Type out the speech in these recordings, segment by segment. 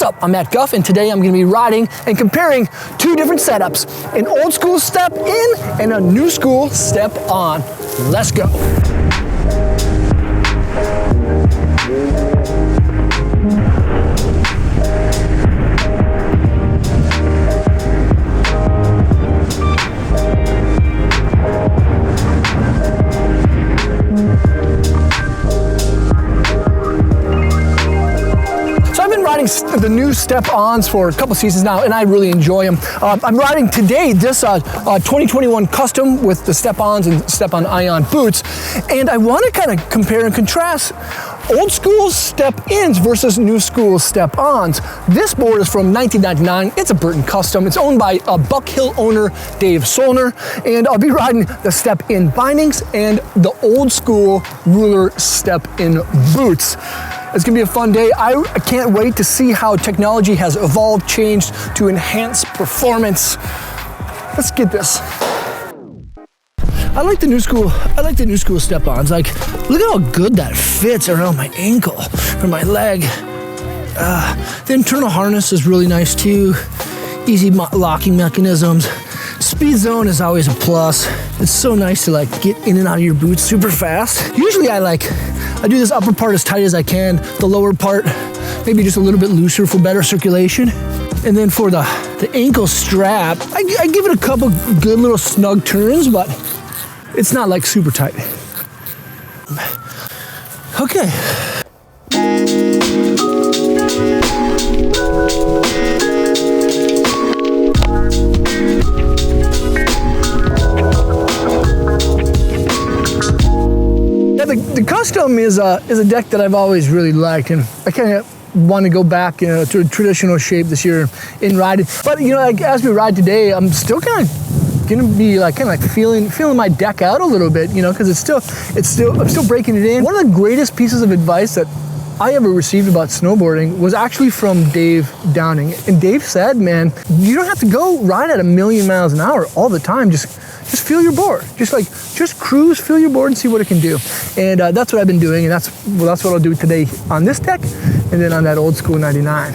What's up? I'm Matt Guff, and today I'm going to be riding and comparing two different setups, an old school step in and a new school step on. Let's go. The new step-ons for a couple seasons now, and I really enjoy them. I'm riding today this 2021 Custom with the step-ons and step-on ion boots, and I want to kind of compare and contrast old school step-ins versus new school step-ons. This board is from 1999. It's a Burton Custom. It's owned by Buck Hill owner Dave Solner, and I'll be riding the step-in bindings and the old school ruler step-in boots. It's gonna be a fun day. I can't wait to see how technology has evolved, changed to enhance performance. Let's get this. I like the new school step-ons. Like, look at how good that fits around my ankle or my leg. The internal harness is really nice too. Easy locking mechanisms. Speed zone is always a plus. It's so nice to like get in and out of your boots super fast. Usually I do this upper part as tight as I can, the lower part maybe just a little bit looser for better circulation. And then for the ankle strap, I give it a couple good little snug turns, but it's not like super tight. Okay. The Custom is a deck that I've always really liked, and I kind of want to go back to a traditional shape this year in riding. But as we ride today, I'm still kind of gonna be feeling my deck out a little bit, because I'm still breaking it in. One of the greatest pieces of advice that I ever received about snowboarding was actually from Dave Downing, and Dave said, "Man, you don't have to go ride at 1,000,000 miles an hour all the time. Just feel your board. Just cruise, feel your board, and see what it can do." And that's what I've been doing, and that's what I'll do today on this deck, and then on that old school 99.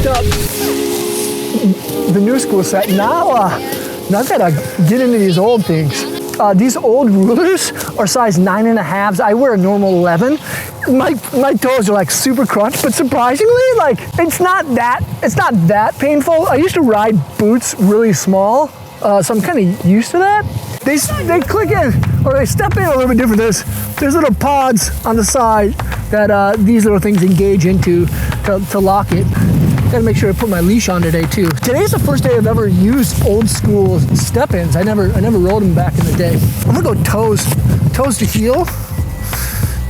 Up the new school set. Now I've got to get into these old things. These old rulers are size 9.5. I wear a normal 11. My toes are like super crunched, but surprisingly, it's not that painful. I used to ride boots really small, so I'm kind of used to that. They click in, or they step in a little bit different. There's little pods on the side that these little things engage into to lock it. Gotta make sure I put my leash on today too. Today's the first day I've ever used old school step-ins. I never rode them back in the day. I'm gonna go toes to heel,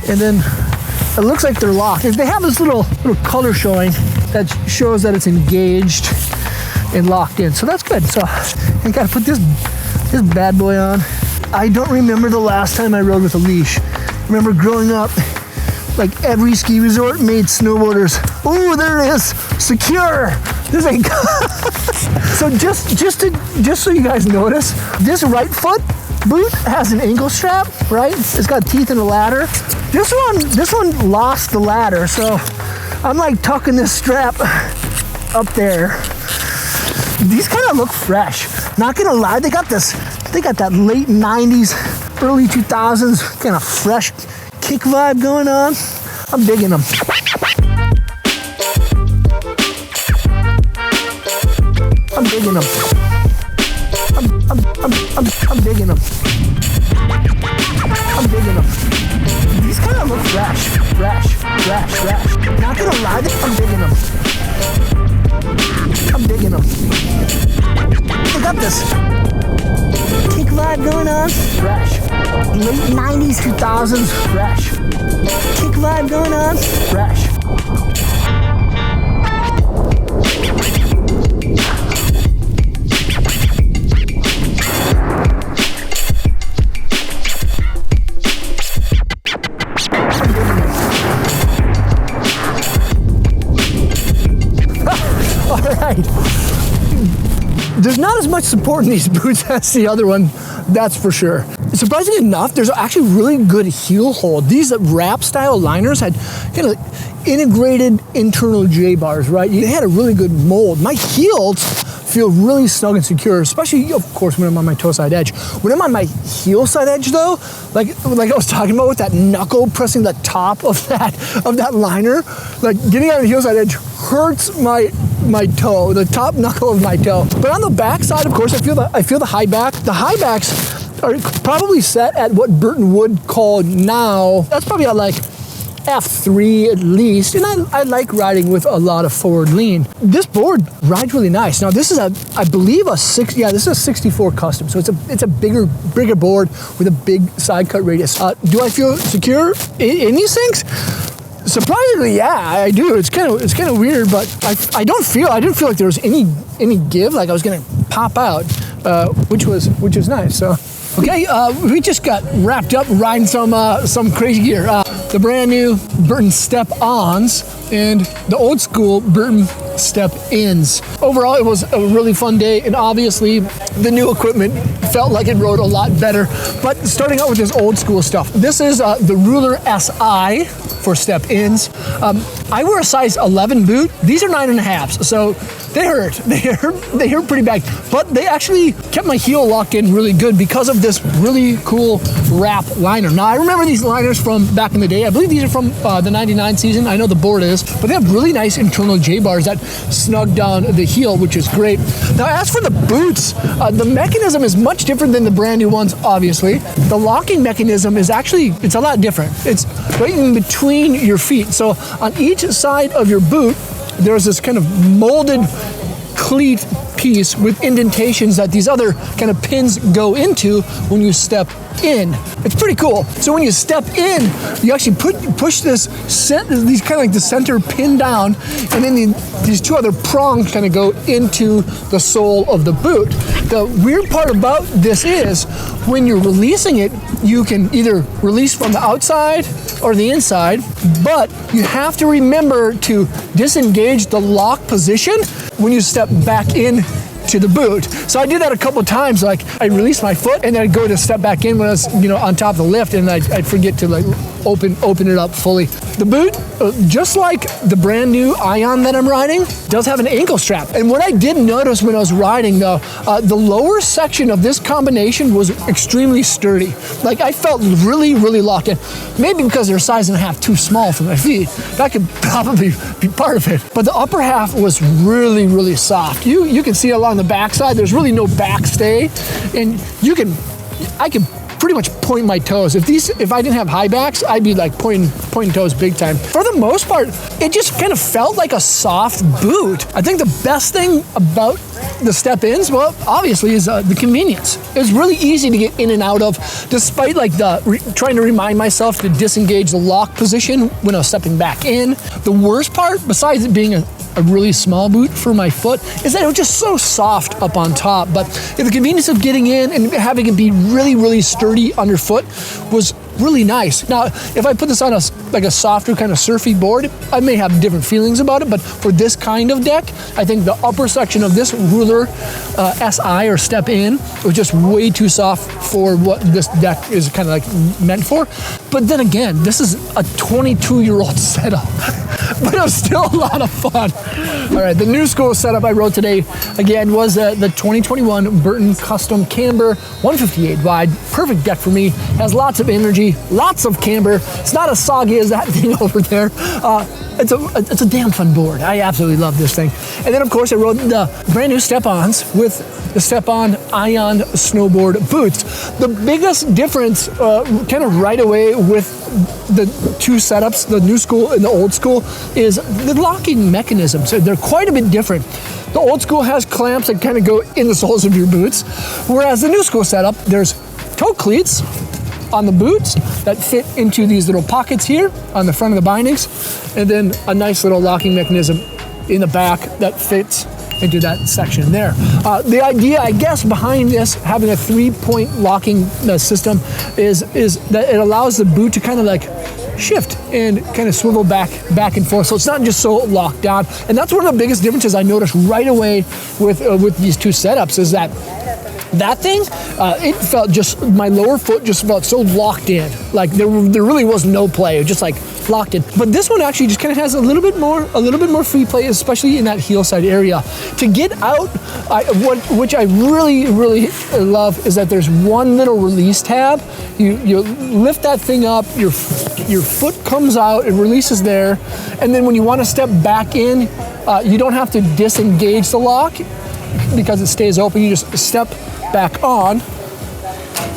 and then it looks like they're locked. They have this little color showing that shows that it's engaged and locked in, so that's good. So I gotta put this bad boy on. I don't remember the last time I rode with a leash. I remember growing up, like every ski resort made snowboarders. Oh, there it is, secure. This ain't. So just so you guys notice, this right foot boot has an ankle strap, right? It's got teeth in the ladder. This one lost the ladder, so I'm like tucking this strap up there. These kind of look fresh. Not gonna lie, they got that late 90s, early 2000s kind of fresh kick vibe going on. I'm digging them. I'm digging them. I'm digging them. I'm digging them. These kind of look fresh. Not gonna lie, I'm digging them. I'm digging them. They got this kick vibe going on. Fresh. Late 90s, 2000s. Fresh. Kick vibe going on. Fresh. There's not as much support in these boots as the other one, that's for sure. Surprisingly enough, there's actually really good heel hold. These wrap style liners had kind of integrated internal J-bars, right? They had a really good mold. My heels feel really snug and secure, especially, of course, when I'm on my toe side edge. When I'm on my heel side edge though, like I was talking about with that knuckle pressing the top of that liner, like getting on the heel side edge hurts my toe, the top knuckle of my toe. But on the back side, of course, I feel the high back. The high backs are probably set at what Burton would call now. That's probably at like F3 at least, and I like riding with a lot of forward lean. This board rides really nice. Now this is I believe this is a 64 custom, so it's a bigger board with a big side cut radius. Do I feel secure in these things? Surprisingly, yeah, I do. It's kind of weird, but I didn't feel like there was any give, like I was gonna pop out, which was nice. So okay, we just got wrapped up riding some crazy gear. The brand new Burton Step Ons and the old school Burton Step Ins. Overall, it was a really fun day, and obviously the new equipment felt like it rode a lot better. But starting out with this old school stuff, this is the Ruler SI for Step Ins. I wear a size 11 boot. These are 9.5s, so they hurt. They hurt pretty bad, but they actually kept my heel locked in really good because of this really cool wrap liner. Now, I remember these liners from back in the day. I believe these are from the 99 season. I know the board is, but they have really nice internal J-bars that snug down the heel, which is great. Now, as for the boots, the mechanism is much different than the brand new ones, obviously. The locking mechanism is it's a lot different. It's right in between your feet. So on each side of your boot, there's this kind of molded cleat piece with indentations that these other kind of pins go into when you step in. It's pretty cool. So when you step in, you actually push these kind of like the center pin down, and then these two other prongs kind of go into the sole of the boot. The weird part about this is when you're releasing it, you can either release from the outside or the inside, but you have to remember to disengage the lock position when you step back in to the boot. So I did that a couple of times. Like I release my foot and then I'd go to step back in when I was, on top of the lift, and I'd forget to like open it up fully. The boot, just like the brand new Ion that I'm riding, does have an ankle strap. And what I did notice when I was riding though, the lower section of this combination was extremely sturdy. Like I felt really, really locked in. Maybe because they're a size and a half too small for my feet. That could probably be part of it. But the upper half was really, really soft. You can see along the backside, there's really no backstay, and I can pretty much point my toes. If I didn't have high backs, I'd be like pointing toes big time. For the most part, it just kind of felt like a soft boot. I think the best thing about the Step Ins, well, obviously, is the convenience. It's really easy to get in and out of, despite like trying to remind myself to disengage the lock position when I was stepping back in. The worst part, besides it being a really small boot for my foot, is that it was just so soft up on top. But the convenience of getting in and having it be really, really sturdy underfoot was really nice. Now, if I put this on a softer kind of surfy board, I may have different feelings about it, but for this kind of deck, I think the upper section of this Ruler SI or Step In was just way too soft for what this deck is kind of like meant for. But then again, this is a 22-year-old setup. but it was still a lot of fun. All right, the new school setup I rode today, again, was the 2021 Burton Custom Camber 158 wide. Perfect deck for me. Has lots of energy, lots of camber. It's not as soggy as that thing over there. It's a damn fun board. I absolutely love this thing. And then, of course, I rode the brand new Step Ons with the Step On Ion Snowboard boots. The biggest difference kind of right away with the two setups, the new school and the old school, is the locking mechanisms. They're quite a bit different. The old school has clamps that kind of go in the soles of your boots, whereas the new school setup, there's toe cleats on the boots that fit into these little pockets here on the front of the bindings, and then a nice little locking mechanism in the back that fits into that section there. The idea, I guess, behind this, having a 3-point locking system is that it allows the boot to kind of like shift and kind of swivel back and forth, so it's not just so locked down. And that's one of the biggest differences I noticed right away with these two setups, is that thing, it felt just, my lower foot just felt so locked in. Like there really was no play. It just like locked in. But this one actually just kind of has a little bit more free play, especially in that heel side area. To get out, which I really love, is that there's one little release tab. You lift that thing up, your foot comes out, it releases there, and then when you want to step back in, you don't have to disengage the lock because it stays open. You just step back on,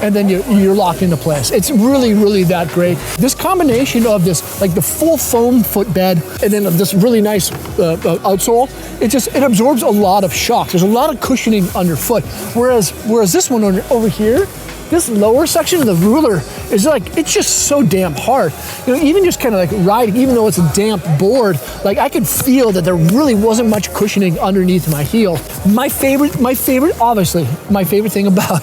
and then you're locked into place. It's really that great. This combination of this, like the full foam footbed, and then this really nice outsole, it absorbs a lot of shock. There's a lot of cushioning underfoot. Whereas this one over here, this lower section of the ruler is like, it's just so damn hard. You know, even just kind of like riding, even though it's a damp board, like I could feel that there really wasn't much cushioning underneath my heel. My favorite, obviously, my favorite thing about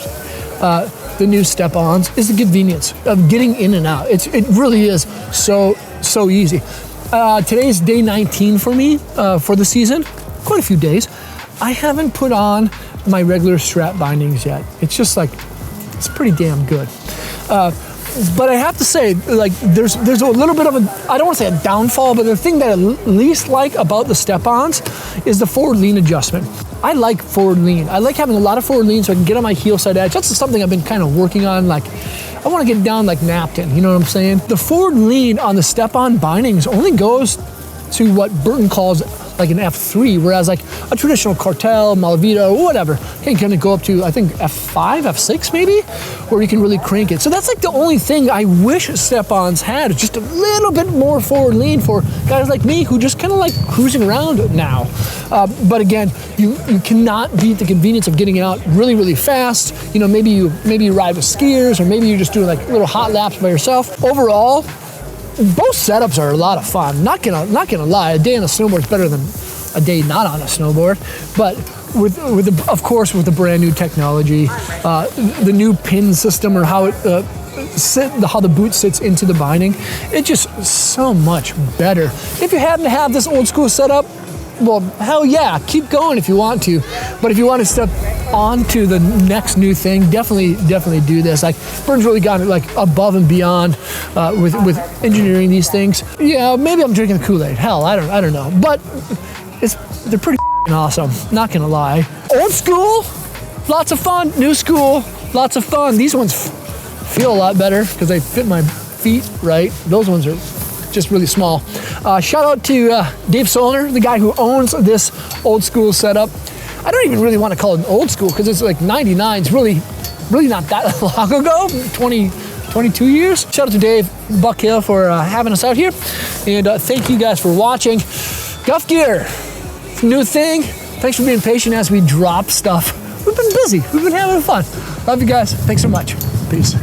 the new Step Ons is the convenience of getting in and out. It really is so easy. Today's day 19 for me for the season, quite a few days. I haven't put on my regular strap bindings yet. It's just like, it's pretty damn good. But I have to say, like, there's a little bit of I don't want to say a downfall, but the thing that I least like about the Step Ons is the forward lean adjustment. I like forward lean. I like having a lot of forward lean so I can get on my heel side edge. That's something I've been kind of working on. Like, I want to get down like Napton, you know what I'm saying? The forward lean on the Step On bindings only goes to what Burton calls like an F3, whereas like a traditional Cartel, Malavita, whatever, can kind of go up to, I think, F5, F6 maybe, where you can really crank it. So that's like the only thing I wish Step-Ons had, just a little bit more forward lean for guys like me who just kind of like cruising around now. But again, you cannot beat the convenience of getting out really fast. You know, maybe you ride with skiers, or maybe you're just doing like little hot laps by yourself. Overall, both setups are a lot of fun. Not gonna lie, a day on a snowboard is better than a day not on a snowboard. But of course with the brand new technology, the new pin system, or how how the boot sits into the binding, it's just so much better. If you happen to have this old school setup, well, hell yeah, keep going if you want to. But if you want to step on to the next new thing, definitely do this. Like, Burton's really gone like above and beyond with engineering these things. Yeah, maybe I'm drinking the Kool-Aid. Hell, I don't know. But they're pretty awesome, not gonna lie. Old school, lots of fun. New school, lots of fun. These ones feel a lot better because they fit my feet right. Those ones are just really small. Shout out to Dave Solner, the guy who owns this old school setup. I don't even really want to call it an old school because it's like 99. It's really not that long ago, 22 years. Shout out to Dave Buckhill for having us out here. And thank you guys for watching. Guff Gear, it's a new thing. Thanks for being patient as we drop stuff. We've been busy. We've been having fun. Love you guys. Thanks so much. Peace.